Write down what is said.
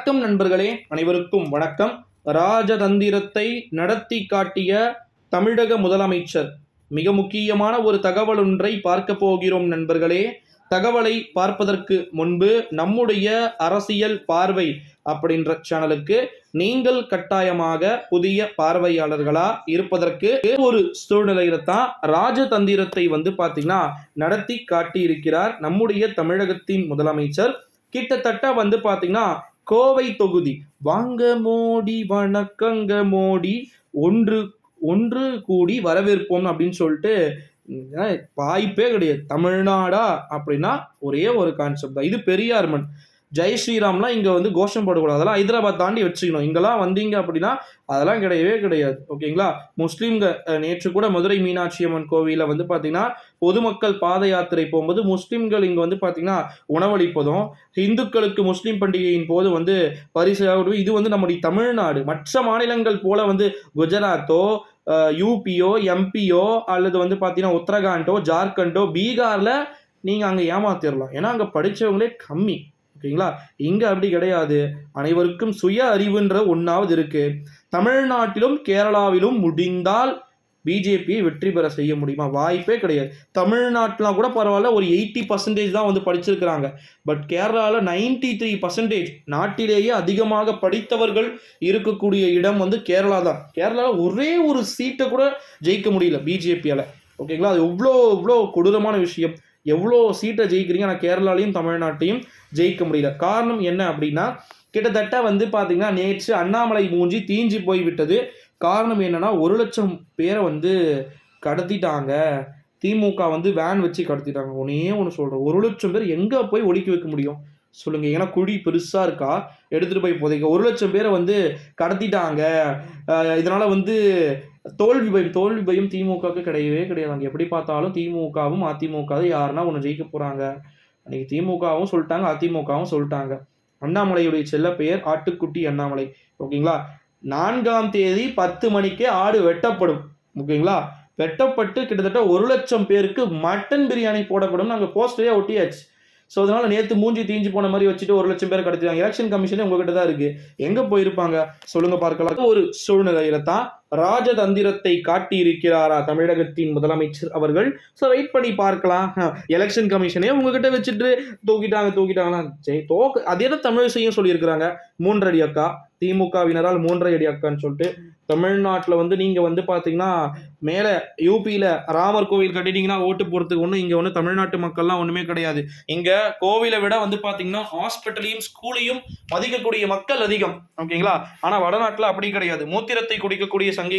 வணக்கம் நண்பர்களே, அனைவருக்கும் வணக்கம். ராஜதந்திரத்தை நடத்தி காட்டிய தமிழக முதலமைச்சர் மிக முக்கியமான ஒரு தகவல் ஒன்றை பார்க்க போகிறோம் நண்பர்களே. தகவலை பார்ப்பதற்கு முன்பு நம்முடைய அரசியல் பார்வை அப்படின்ற சேனலுக்கு நீங்கள் கட்டாயமாக புதிய பார்வையாளர்களா இருப்பதற்கு ஒரு சூழ்நிலையில தான் ராஜதந்திரத்தை பாத்தீங்கன்னா நடத்தி காட்டி இருக்கிறார் நம்முடைய தமிழகத்தின் முதலமைச்சர். கிட்டத்தட்ட பாத்தீங்கன்னா கோவை தொகுதி வாங்க மோடி வணக்கங்க மோடி ஒன்று ஒன்று கூடி வரவேற்போம் அப்படின்னு சொல்லிட்டு வாய்ப்பே கிடையாது. தமிழ்நாடா அப்படின்னா ஒரே ஒரு கான்செப்ட் தான். இது பெரியார் மண். ஜெய் ஸ்ரீராம்லாம் இங்கே கோஷம் போடக்கூடாது. அதெல்லாம் ஹைதராபாத் தாண்டி வச்சுக்கணும். இங்கெல்லாம் வந்தீங்க அப்படின்னா அதெல்லாம் கிடையவே கிடையாது. ஓகேங்களா? முஸ்லீம்கள் நேற்று கூட மதுரை மீனாட்சி அம்மன் கோவிலில் பார்த்தீங்கன்னா பொதுமக்கள் பாத யாத்திரை போகும்போது முஸ்லீம்கள் இங்கே பார்த்தீங்கன்னா உணவளிப்பதும், இந்துக்களுக்கு முஸ்லீம் பண்டிகையின் போது பரிசாக இது நம்முடைய தமிழ்நாடு. மற்ற மாநிலங்கள் போல குஜராத்தோ யூபியோ எம்பியோ அல்லது பார்த்தீங்கன்னா உத்தரகாண்டோ ஜார்க்கண்டோ பீகாரில் நீங்கள் அங்கே ஏமாத்திடலாம். ஏன்னா அங்கே படித்தவங்களே கம்மி. ஓகேங்களா? இங்க அப்படி கிடையாது. அனைவருக்கும் சுய அறிவுன்ற ஒன்றாவது இருக்கு. தமிழ்நாட்டிலும் கேரளாவிலும் முடிந்தால் பிஜேபியை வெற்றி பெற செய்ய முடியுமா? வாய்ப்பே கிடையாது. தமிழ்நாட்டிலாம் கூட பரவாயில்ல, ஒரு 80% தான் படிச்சிருக்கிறாங்க. பட் கேரளாவில் 93% நாட்டிலேயே அதிகமாக படித்தவர்கள் இருக்கக்கூடிய இடம் கேரளா தான். கேரளாவில் ஒரே ஒரு சீட்டை கூட ஜெயிக்க முடியல பிஜேபியால். ஓகேங்களா? அது எவ்வளோ கொடூரமான விஷயம். எவ்வளோ சீட்டை ஜெயிக்கிறீங்க, ஆனால் கேரளாலையும் தமிழ்நாட்டையும் ஜெயிக்க முடியல. காரணம் என்ன அப்படின்னா, கிட்டத்தட்ட பார்த்தீங்கன்னா நேற்று அண்ணாமலை மூஞ்சி தீஞ்சி போய்விட்டது. காரணம் என்னன்னா 1 லட்சம் பேரை கடத்திட்டாங்க. திமுக வேன் வச்சு கடத்திட்டாங்க. ஒன்று சொல்கிறேன், 1 லட்சம் பேர் எங்கே போய் ஒழிக்க வைக்க முடியும் சொல்லுங்க? ஏன்னா குழி பெருசாக இருக்கா, எடுத்துகிட்டு போய் புதைக்க. 1 லட்சம் பேரை கடத்திட்டாங்க. இதனால் தோல்வி பயம் திமுகவுக்கு கிடையவே கிடையாது. எப்படி பார்த்தாலும் திமுகவும் அதிமுகவும் யாருன்னா ஒன்று ஜெயிக்க போகிறாங்க. அன்றைக்கி திமுகவும் சொல்லிட்டாங்க, அதிமுகவும் சொல்லிட்டாங்க. அண்ணாமலையுடைய செல்ல பெயர் ஆட்டுக்குட்டி அண்ணாமலை. ஓகேங்களா? 4ஆம் தேதி 10 மணிக்கே ஆடு வெட்டப்படும். ஓகேங்களா? வெட்டப்பட்டு கிட்டத்தட்ட 1 லட்சம் பேருக்கு மட்டன் பிரியாணி போடப்படும். நாங்கள் போஸ்டரே ஒட்டியாச்சு. ஸோ அதனால் நேற்று மூஞ்சி தீஞ்சு போன மாதிரி வச்சுட்டு 1 லட்சம் பேர் கடத்திடுவாங்க. எலெக்ஷன் கமிஷனே உங்ககிட்ட தான் இருக்குது. எங்கே போயிருப்பாங்க சொல்லுங்கள் பார்க்கலாம். ஒரு சூழ்நிலையில தான் ராஜதந்திரத்தை காட்டி இருக்கிறாரா தமிழகத்தின் முதலமைச்சர் அவர்கள். ஸோ வெயிட் பண்ணி பார்க்கலாம். எலெக்ஷன் கமிஷனே உங்ககிட்ட வச்சுட்டு தூக்கிட்டாங்கன்னா அதே தான் தமிழிசையும் சொல்லியிருக்கிறாங்க. 3 அடி அக்கா, திமுகவினரால் 3 அடி அக்கான்னு சொல்லிட்டு. தமிழ்நாட்டில் நீங்கள் பார்த்தீங்கன்னா மேலே யூபியில் ராமர் கோவில் கட்டிட்டீங்கன்னா ஓட்டு போகிறதுக்கு ஒன்றும் இங்கே தமிழ்நாட்டு மக்கள்லாம் ஒன்றுமே கிடையாது. இங்கே கோவிலை விட பார்த்தீங்கன்னா ஹாஸ்பிட்டலையும் ஸ்கூலையும் மதிக்கக்கூடிய மக்கள் அதிகம். ஓகேங்களா? ஆனால் வடநாட்டில் அப்படி கிடையாது. மூத்திரத்தை குடிக்கக்கூடிய சங்கி